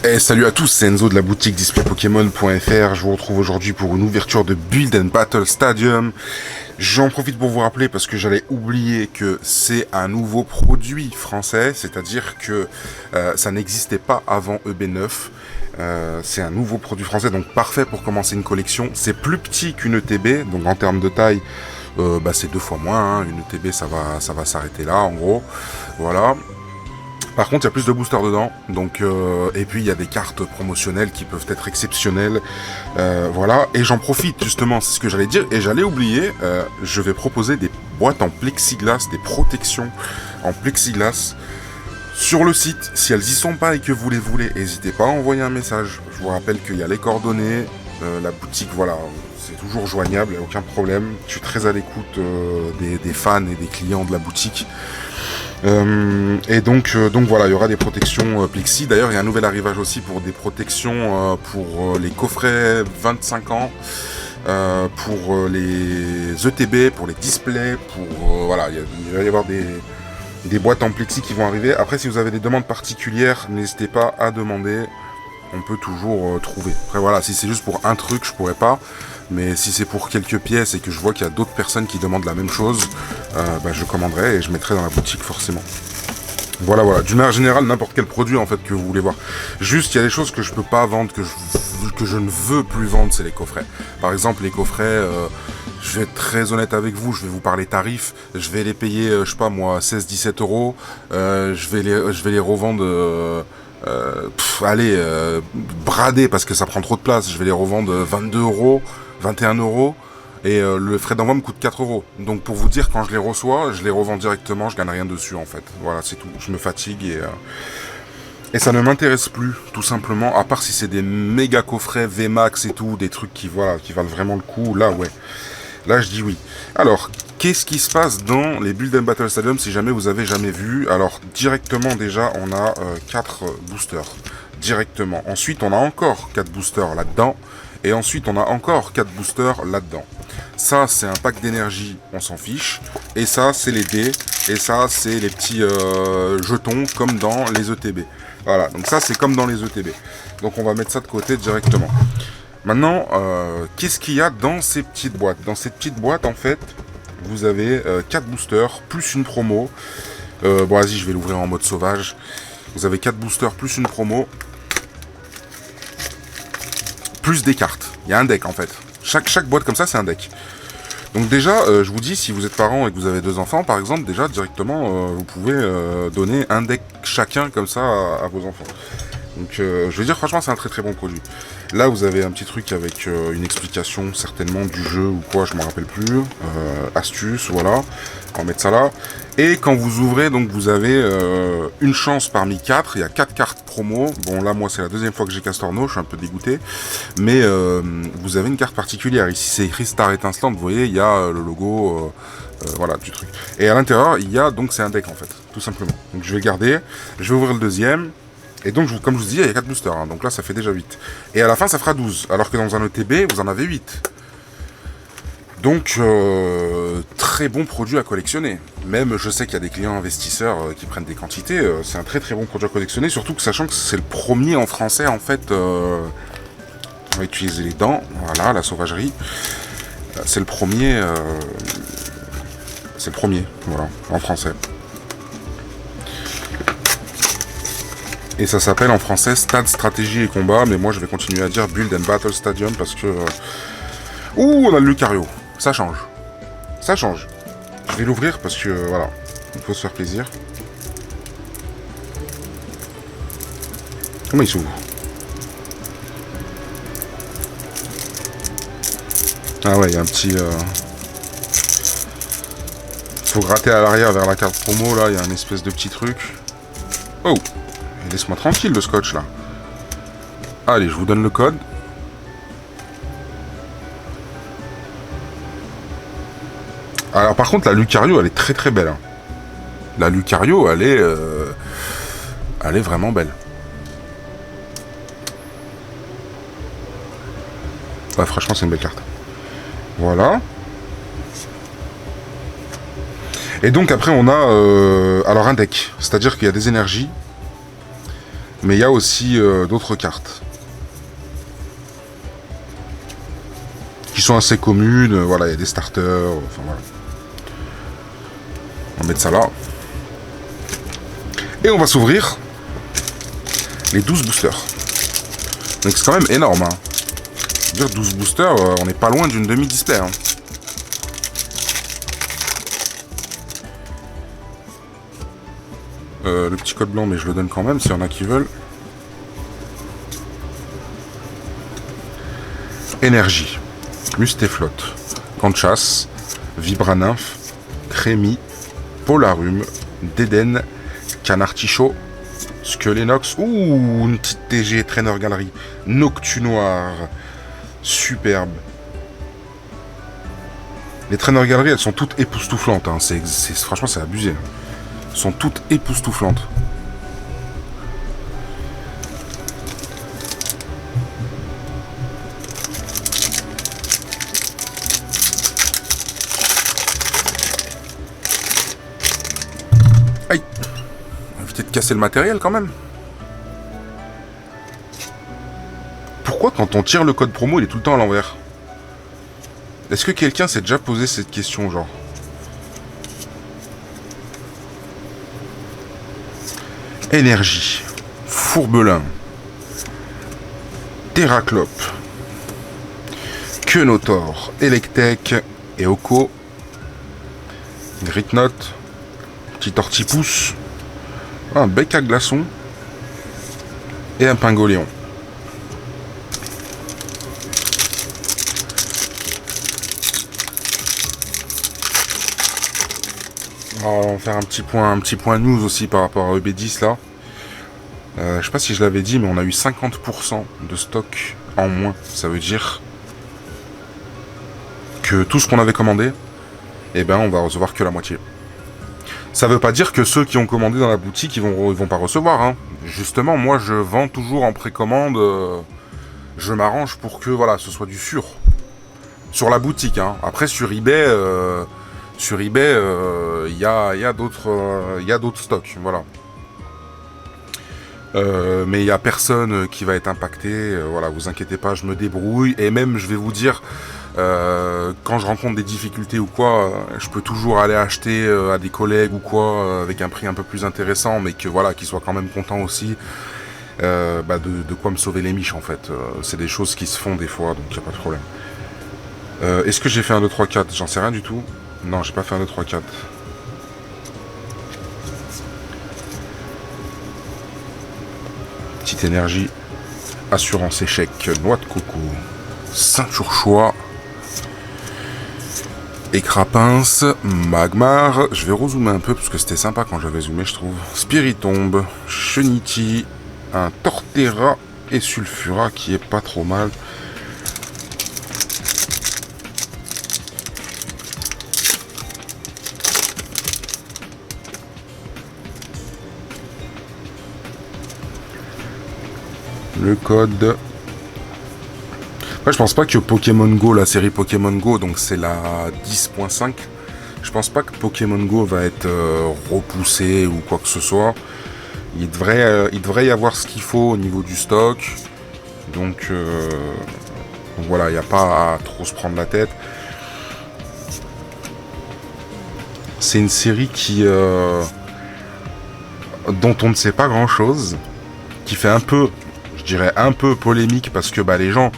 Et salut à tous, c'est Enzo de la boutique displaypokémon.fr. Je vous retrouve aujourd'hui pour une ouverture de Build and Battle Stadium. J'en profite pour vous rappeler parce que j'allais oublier que c'est un nouveau produit français, c'est-à-dire que ça n'existait pas avant EB9. C'est un nouveau produit français, donc parfait pour commencer une collection. C'est plus petit qu'une ETB, donc en termes de taille, c'est 2 fois moins. Une ETB, ça va s'arrêter là, en gros. Voilà. Par contre, il y a plus de boosters dedans, donc et puis il y a des cartes promotionnelles qui peuvent être exceptionnelles, voilà. Et j'en profite justement, c'est ce que j'allais dire, et j'allais oublier, je vais proposer des boîtes en plexiglas, des protections en plexiglas sur le site. Si elles y sont pas et que vous les voulez, n'hésitez pas à envoyer un message. Je vous rappelle qu'il y a les coordonnées, la boutique, voilà, c'est toujours joignable, il n'y a aucun problème. Je suis très à l'écoute des fans et des clients de la boutique. Et donc voilà, il y aura des protections Plexi. D'ailleurs, il y a un nouvel arrivage aussi pour des protections pour les coffrets 25 ans, pour les ETB, pour les displays, pour voilà, il va y avoir des boîtes en Plexi qui vont arriver. Après, si vous avez des demandes particulières, n'hésitez pas à demander. On peut toujours trouver. Après voilà, si c'est juste pour un truc, je pourrais pas. Mais si c'est pour quelques pièces et que je vois qu'il y a d'autres personnes qui demandent la même chose, je commanderai et je mettrai dans la boutique forcément. Voilà. D'une manière générale, n'importe quel produit en fait que vous voulez voir. Juste, il y a des choses que je peux pas vendre, que je ne veux plus vendre, c'est les coffrets. Par exemple, les coffrets, je vais être très honnête avec vous, je vais vous parler tarifs. Je vais les payer, je sais pas moi, 16-17 euros. Je vais les revendre... bradés parce que ça prend trop de place. Je vais les revendre 22 euros, 21 euros. Et le frais d'envoi me coûte 4 euros. Donc pour vous dire, quand je les reçois, je les revends directement, je gagne rien dessus en fait. Voilà, c'est tout. Je me fatigue et ça ne m'intéresse plus, tout simplement. À part si c'est des méga coffrets VMAX et tout, des trucs qui valent vraiment le coup. Là, ouais. Là, je dis oui. Alors, qu'est-ce qui se passe dans les Build and Battle Stadium si jamais vous avez jamais vu? Alors, directement, déjà, on a 4 boosters. Directement. Ensuite, on a encore 4 boosters là-dedans. Et ensuite, on a encore 4 boosters là-dedans. Ça, c'est un pack d'énergie, on s'en fiche. Et ça, c'est les dés. Et ça, c'est les petits jetons, comme dans les ETB. Voilà, donc ça, c'est comme dans les ETB. Donc, on va mettre ça de côté directement. Maintenant, qu'est-ce qu'il y a dans ces petites boîtes? Dans cette petite boîte, en fait, vous avez 4 boosters, plus une promo. Vas-y, je vais l'ouvrir en mode sauvage. Vous avez 4 boosters, plus une promo. Plus des cartes. Il y a un deck, en fait. Chaque boîte comme ça, c'est un deck. Donc déjà, je vous dis, si vous êtes parent et que vous avez 2 enfants, par exemple, déjà, directement, vous pouvez donner un deck chacun, comme ça, à vos enfants. Donc je veux dire, franchement, c'est un très très bon produit. Là, vous avez un petit truc avec une explication certainement du jeu ou quoi, je m'en rappelle plus. Astuce, voilà. On va mettre ça là. Et quand vous ouvrez, donc vous avez une chance parmi 4. Il y a 4 cartes promo. Bon, là, moi, c'est la 2e fois que j'ai Castorno. Je suis un peu dégoûté. Mais vous avez une carte particulière. Ici, c'est écrit Star Étincelante. Vous voyez, il y a le logo... voilà, du truc. Et à l'intérieur, il y a... Donc, c'est un deck, en fait. Tout simplement. Donc, je vais garder. Je vais ouvrir le deuxième. Et donc, comme je vous dis, il y a 4 boosters, hein, donc là, ça fait déjà 8. Et à la fin, ça fera 12, alors que dans un ETB, vous en avez 8. Donc, très bon produit à collectionner. Même, je sais qu'il y a des clients investisseurs qui prennent des quantités. C'est un très très bon produit à collectionner, surtout que sachant que c'est le premier en français, en fait. On va utiliser les dents, voilà, la sauvagerie. C'est le premier... voilà, en français. Et ça s'appelle en français Stade, Stratégie et Combat, mais moi je vais continuer à dire Build and Battle Stadium parce que... Ouh, on a le Lucario. Ça change. Ça change. Je vais l'ouvrir parce que, voilà, il faut se faire plaisir. Comment il s'ouvre? Ah ouais, il y a un petit... Faut gratter à l'arrière vers la carte promo, là, il y a un espèce de petit truc. Oh! Laisse-moi tranquille le scotch là. Allez, je vous donne le code. Alors par contre la Lucario elle est très très belle. Hein. La Lucario elle est vraiment belle. Ouais, franchement c'est une belle carte. Voilà. Et donc après on a alors un deck. C'est-à-dire qu'il y a des énergies. Mais il y a aussi d'autres cartes qui sont assez communes. Voilà, il y a des starters. Enfin voilà. On va mettre ça là. Et on va s'ouvrir les 12 boosters. Donc c'est quand même énorme. Hein. Dire 12 boosters, on n'est pas loin d'une demi-display. Hein. Le petit code blanc, mais je le donne quand même s'il y en a qui veulent. Énergie, Mustéflotte, Camp de chasse, Vibranymph, Crémy, Polarum, Déden, Canartichaud, Skelenox, ouh, une petite TG, Trainer Galerie, Noctunoir, superbe. Les Trainer Galeries, elles sont toutes époustouflantes, hein. Franchement, c'est abusé. Elles sont toutes époustouflantes. Aïe! Éviter de casser le matériel quand même. Pourquoi quand on tire le code promo, il est tout le temps à l'envers? Est-ce que quelqu'un s'est déjà posé cette question, genre? Énergie, Fourbelin, Terraclope, Quenotor, Electek et Oko, Gritnote, Petit Tortipousse, un bec à glaçon et un Pingoléon. On va faire un petit point news aussi par rapport à EB10 là. Je sais pas si je l'avais dit, mais on a eu 50% de stock en moins. Ça veut dire que tout ce qu'on avait commandé, eh ben on va recevoir que la moitié. Ça veut pas dire que ceux qui ont commandé dans la boutique, ils vont pas recevoir. Hein. Justement, moi je vends toujours en précommande. Je m'arrange pour que voilà, ce soit du sûr. Sur la boutique, hein. Après sur eBay. Il y a d'autres stocks, voilà. Mais il n'y a personne qui va être impacté. Voilà, vous inquiétez pas, je me débrouille. Et même, je vais vous dire, quand je rencontre des difficultés ou quoi, je peux toujours aller acheter à des collègues ou quoi, avec un prix un peu plus intéressant, mais que voilà, qu'ils soient quand même contents aussi. De quoi me sauver les miches en fait. C'est des choses qui se font des fois, donc il n'y a pas de problème. Est-ce que j'ai fait un 2, 3, 4? J'en sais rien du tout. Non, j'ai pas fait un 2, 3, 4. Petite énergie. Assurance échec. Noix de coco. Ceinture choix. Écrapince. Magmar. Je vais rezoomer un peu parce que c'était sympa quand j'avais zoomé, je trouve. Spiritombe. Cheniti. Un Torterra. Et Sulfura qui est pas trop mal. Le code. Ouais, je pense pas que Pokémon Go, la série Pokémon Go, donc c'est la 10.5. Je pense pas que Pokémon Go va être repoussé ou quoi que ce soit. Il devrait y avoir ce qu'il faut au niveau du stock. Donc voilà, il n'y a pas à trop se prendre la tête. C'est une série dont on ne sait pas grand chose, qui fait un peu, je dirais un peu polémique parce que les gens,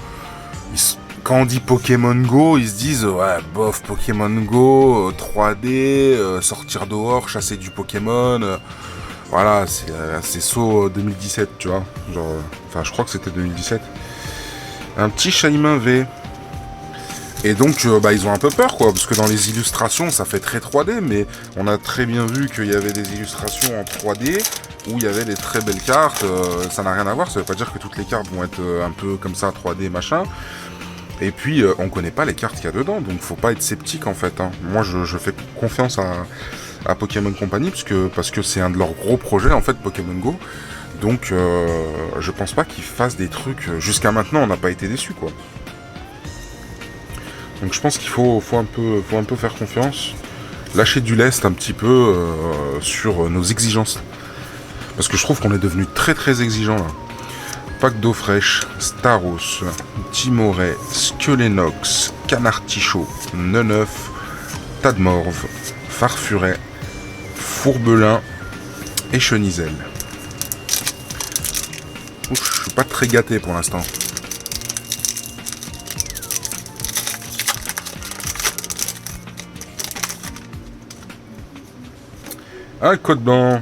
quand on dit Pokémon Go, ils se disent ouais bof Pokémon Go, 3D, sortir dehors, chasser du Pokémon, voilà c'est saut 2017 tu vois, genre, enfin je crois que c'était 2017. Un petit Shaymin V. Et donc ils ont un peu peur quoi, parce que dans les illustrations ça fait très 3D, mais on a très bien vu qu'il y avait des illustrations en 3D où il y avait des très belles cartes, ça n'a rien à voir, ça veut pas dire que toutes les cartes vont être un peu comme ça 3D machin. Et puis on connaît pas les cartes qu'il y a dedans, donc faut pas être sceptique en fait. Hein. Moi je fais confiance à Pokémon Company parce que c'est un de leurs gros projets en fait Pokémon Go. Donc je pense pas qu'ils fassent des trucs. Jusqu'à maintenant on n'a pas été déçus quoi. Donc je pense qu'il faut un peu faire confiance, lâcher du lest un petit peu sur nos exigences Parce que je trouve qu'on est devenu très très exigeant là. Pack d'eau fraîche, Staros, Timoret, Skelenox, Canartichaud, Neneuf, Tadmorve, Farfuret, Fourbelin et Chenisel. Ouf, je suis pas très gâté pour l'instant. Ah, le code blanc.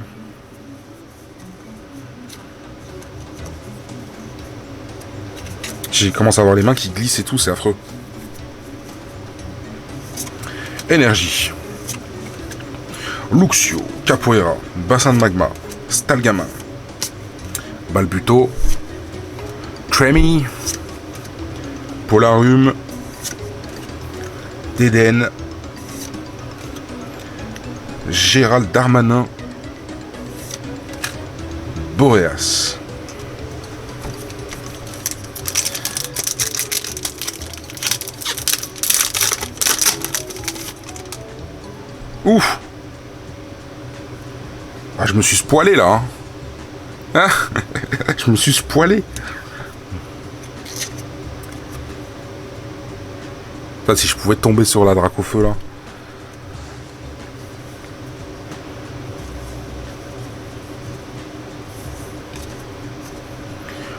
J'ai commencé à avoir les mains qui glissent et tout, c'est affreux. Énergie. Luxio, Capoeira, Bassin de Magma, Stalgamin, Balbuto, Tremi, Polarium, Dédène, Gérald Darmanin, Boreas. Ouf. Ah, je me suis spoilé là. Hein. Je me suis spoilé. Enfin, si je pouvais tomber sur la Dracofeu là.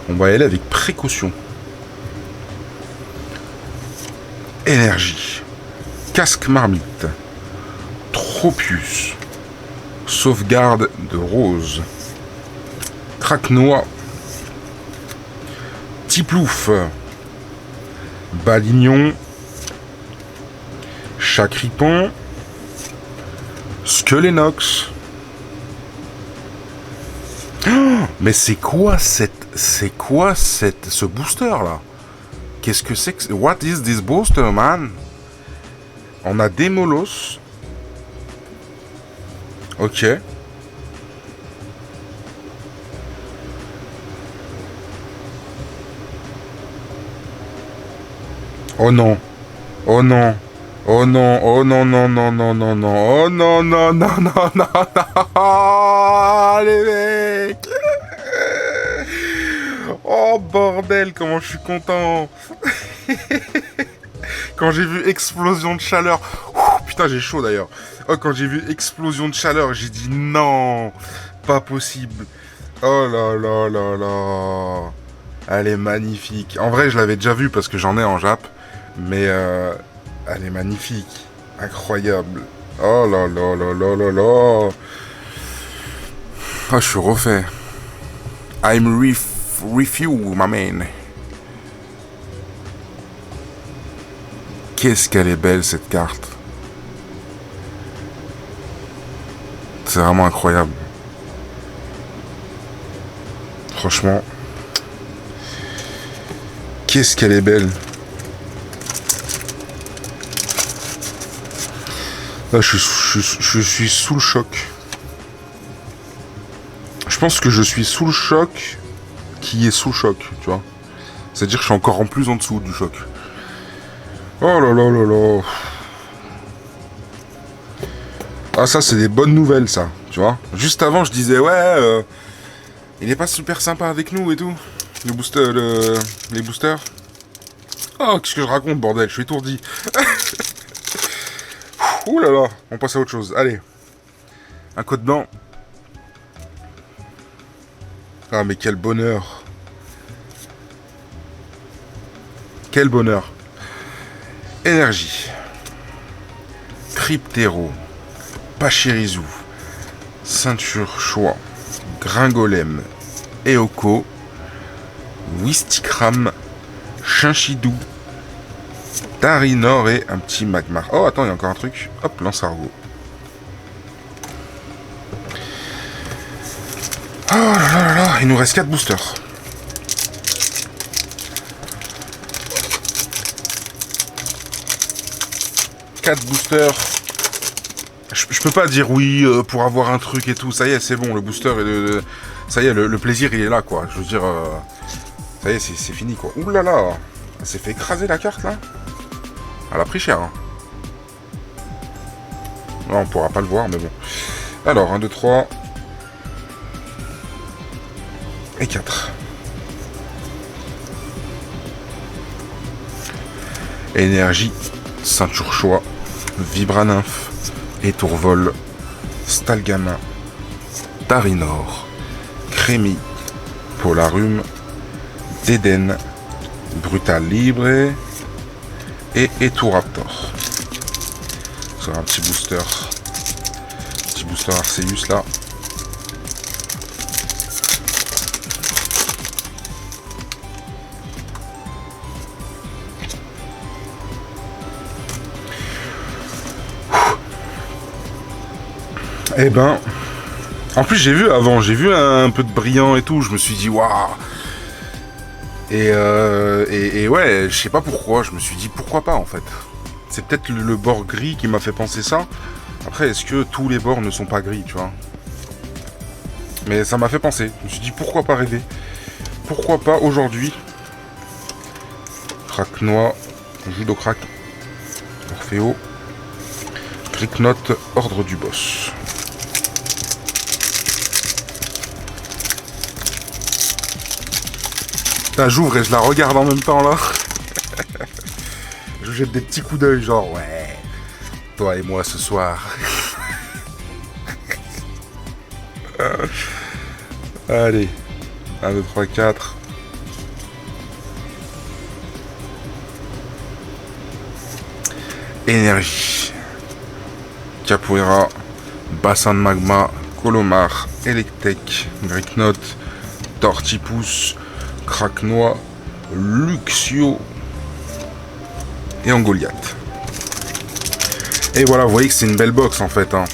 On va y aller avec précaution. Énergie. Casque marmite. Tropius. Sauvegarde de rose. Craquenois. Tiplouf. Balignon. Chacripon. Skelenox. Oh, mais c'est quoi ce booster là? Qu'est-ce que c'est que... What is this booster, man? On a des Molos. Ok. Oh non. Oh non. Oh non. Oh non, non, non, non, non, non. Oh non, non, non, non, non, non. Les mecs. Oh bordel, comment je suis content. Quand j'ai vu explosion de chaleur. Ouh, putain, j'ai chaud d'ailleurs. Oh, quand j'ai vu explosion de chaleur, j'ai dit non, pas possible. Oh là là là là. Elle est magnifique. En vrai, je l'avais déjà vue parce que j'en ai en Jap. Mais elle est magnifique. Incroyable. Oh là là là là là là. Ah, je suis refait. I'm refuel, my man. Qu'est-ce qu'elle est belle cette carte. C'est vraiment incroyable. Franchement. Qu'est-ce qu'elle est belle. Là, je suis sous le choc. Je pense que je suis sous le choc qui est sous choc, tu vois. C'est-à-dire que je suis encore en plus en dessous du choc. Oh là là là là. Ah, ça, c'est des bonnes nouvelles, ça, tu vois. Juste avant, je disais, ouais, il est pas super sympa avec nous et tout. Les boosters. Oh, qu'est-ce que je raconte, bordel, je suis étourdi. Ouh là là, on passe à autre chose. Allez. Un code blanc. Ah, mais quel bonheur. Quel bonheur. Énergie. Cryptéro. Pachirisu. Ceinture Choix. Gringolem. Eoko. Wistikram. Chinchidou. Tarinor et un petit Magmar. Oh, attends, il y a encore un truc. Hop, lance-argot. Oh là là là là, il nous reste 4 boosters. Je peux pas dire oui pour avoir un truc et tout. Ça y est, c'est bon, le booster ça y est, le plaisir il est là quoi. Je veux dire, ça y est, c'est fini quoi. Ouh là là, elle s'est fait écraser la carte là. Elle a pris cher. Hein. Non, on pourra pas le voir, mais bon. Alors, 1, 2, 3. et 4. Énergie, Ceinture Choix, Vibranymph, Étourvol, Stalgamin, Tarinor, Crémi, Polarum, Déden, Brutal Libre et Étouraptor. C'est un petit booster Arceus là. Eh ben, en plus j'ai vu un peu de brillant et tout, je me suis dit waouh. Et ouais, je sais pas pourquoi, je me suis dit pourquoi pas en fait. C'est peut-être le bord gris qui m'a fait penser ça. Après, est-ce que tous les bords ne sont pas gris, tu vois? Mais ça m'a fait penser. Je me suis dit pourquoi pas rêver. Pourquoi pas aujourd'hui. Craquenois, Judocrac, Orphéo, Gricknote, Ordre du Boss. Putain, j'ouvre et je la regarde en même temps là. Je jette des petits coups d'œil genre ouais, toi et moi ce soir. Allez, 1, 2, 3, 4. Énergie. Capoeira, Bassin de Magma, Colomar, Electek, Gricknote, Tortipousse, Craquenois, Luxio et Angoliath. Et voilà, vous voyez que c'est une belle box en fait. Hein.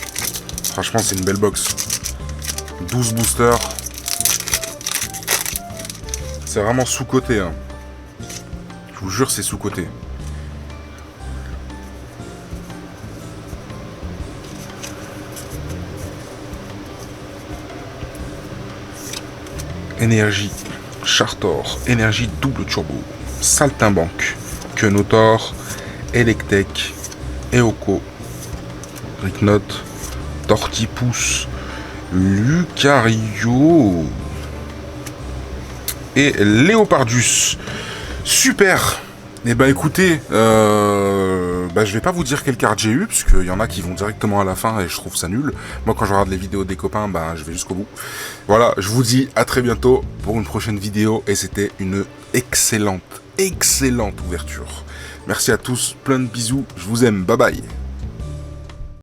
Franchement, c'est une belle box. 12 boosters. C'est vraiment sous-coté. Hein. Je vous jure, c'est sous-coté. Énergie, Chartor, énergie double turbo, Saltimbanque, Quenotor, Electek, Eoko, Gricknote, Tortipousse, Lucario et Léopardus. Super. Et ben écoutez, je vais pas vous dire quelle carte j'ai eu, parce qu'il y en a qui vont directement à la fin et je trouve ça nul. Moi quand je regarde les vidéos des copains, je vais jusqu'au bout. Voilà, je vous dis à très bientôt pour une prochaine vidéo et c'était une excellente ouverture. Merci à tous, plein de bisous, je vous aime, bye bye.